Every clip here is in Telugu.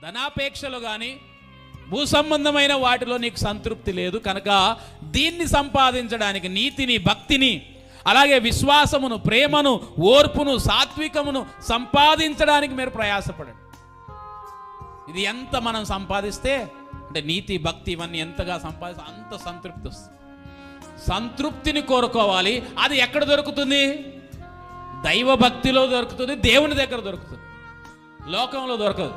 ధనాపేక్షలు కానీ భూ సంబంధమైన వాటిలో నీకు సంతృప్తి లేదు కనుక దీన్ని సంపాదించడానికి నీతిని, భక్తిని, అలాగే విశ్వాసమును, ప్రేమను, ఓర్పును, సాత్వికమును సంపాదించడానికి మీరు ప్రయాసపడండి. ఇది ఎంత మనం సంపాదిస్తే అంటే నీతి, భక్తి ఇవన్నీ ఎంతగా సంపాదిస్తే అంత సంతృప్తి వస్తుంది. సంతృప్తిని కోరుకోవాలి. అది ఎక్కడ దొరుకుతుంది? దైవ భక్తిలో దొరుకుతుంది, దేవుని దగ్గర దొరుకుతుంది, లోకంలో దొరకదు.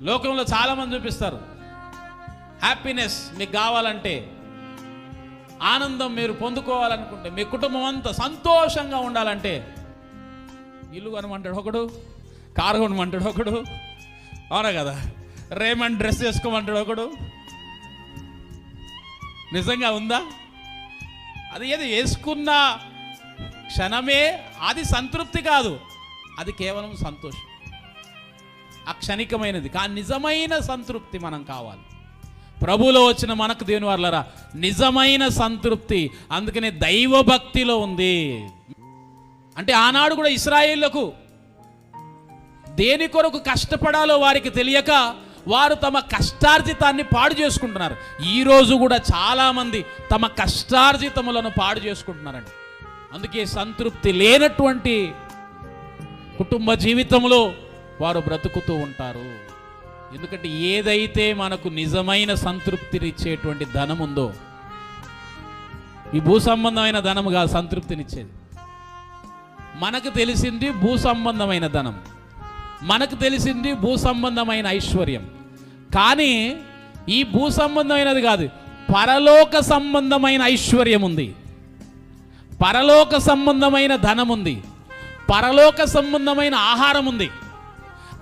లోకంలో చాలామంది చూపిస్తారు హ్యాపీనెస్ మీకు కావాలంటే, ఆనందం మీరు పొందుకోవాలనుకుంటే, మీ కుటుంబం అంతా సంతోషంగా ఉండాలంటే ఇల్లు కొనమంటాడు ఒకడు, కారు కొనమంటాడు ఒకడు, అవునా కదా, రేమండ్ డ్రెస్ వేసుకోమంటాడు ఒకడు. నిజంగా ఉందా? అది ఏది వేసుకున్న క్షణమే అది సంతృప్తి కాదు, అది కేవలం సంతోషం, ఆ క్షణికమైనది. కానీ నిజమైన సంతృప్తి మనం కావాలి. ప్రభువులో వచ్చిన మనకు దేవుని వాళ్ళరా నిజమైన సంతృప్తి అందుకనే దైవ భక్తిలో ఉంది. అంటే ఆనాడు కూడా ఇశ్రాయేళ్లకు దేని కొరకు కష్టపడాలో వారికి తెలియక వారు తమ కష్టార్జితాన్ని పాడు చేసుకుంటున్నారు. ఈరోజు కూడా చాలామంది తమ కష్టార్జితములను పాడు చేసుకుంటున్నారండి. అందుకే సంతృప్తి లేనటువంటి కుటుంబ జీవితంలో వారు బ్రతుకుతూ ఉంటారు. ఎందుకంటే ఏదైతే మనకు నిజమైన సంతృప్తినిచ్చేటువంటి ధనం ఉందో, ఈ భూ సంబంధమైన ధనం కాదు సంతృప్తినిచ్చేది. మనకు తెలిసింది భూ సంబంధమైన ధనం, మనకు తెలిసింది భూ సంబంధమైన ఐశ్వర్యం. కానీ ఈ భూ సంబంధమైనది కాదు, పరలోక సంబంధమైన ఐశ్వర్యం ఉంది, పరలోక సంబంధమైన ధనం ఉంది, పరలోక సంబంధమైన ఆహారం ఉంది.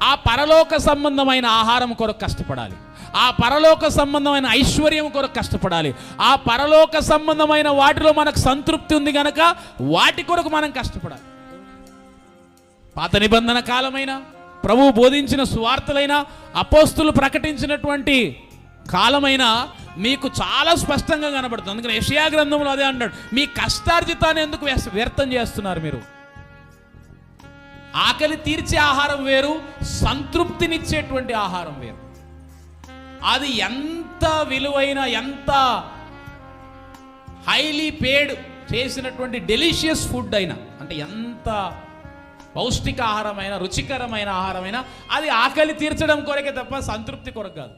ఆ పరలోక సంబంధమైన ఆహారం కొరకు కష్టపడాలి, ఆ పరలోక సంబంధమైన ఐశ్వర్యం కొరకు కష్టపడాలి. ఆ పరలోక సంబంధమైన వాటిలో మనకు సంతృప్తి ఉంది కనుక వాటి కొరకు మనం కష్టపడాలి. పాత నిబంధన కాలమైన ప్రభువు బోధించిన సువార్తలైన అపోస్తులు ప్రకటించినటువంటి కాలమైన మీకు చాలా స్పష్టంగా కనబడుతుంది. అందుకని యెషయా గ్రంథంలో అదే అంటాడు, మీ కష్టార్జితాన్ని ఎందుకు వ్యర్థం చేస్తున్నారు మీరు? ఆకలి తీర్చే ఆహారం వేరు, సంతృప్తినిచ్చేటువంటి ఆహారం వేరు. అది ఎంత విలువైన, ఎంత హైలీ పేడ్ చేసినటువంటి డెలిషియస్ ఫుడ్ అయినా, అంటే ఎంత పౌష్టిక ఆహారమైన, రుచికరమైన ఆహారమైన, అది ఆకలి తీర్చడం కొరకే తప్ప సంతృప్తి కొరకు కాదు.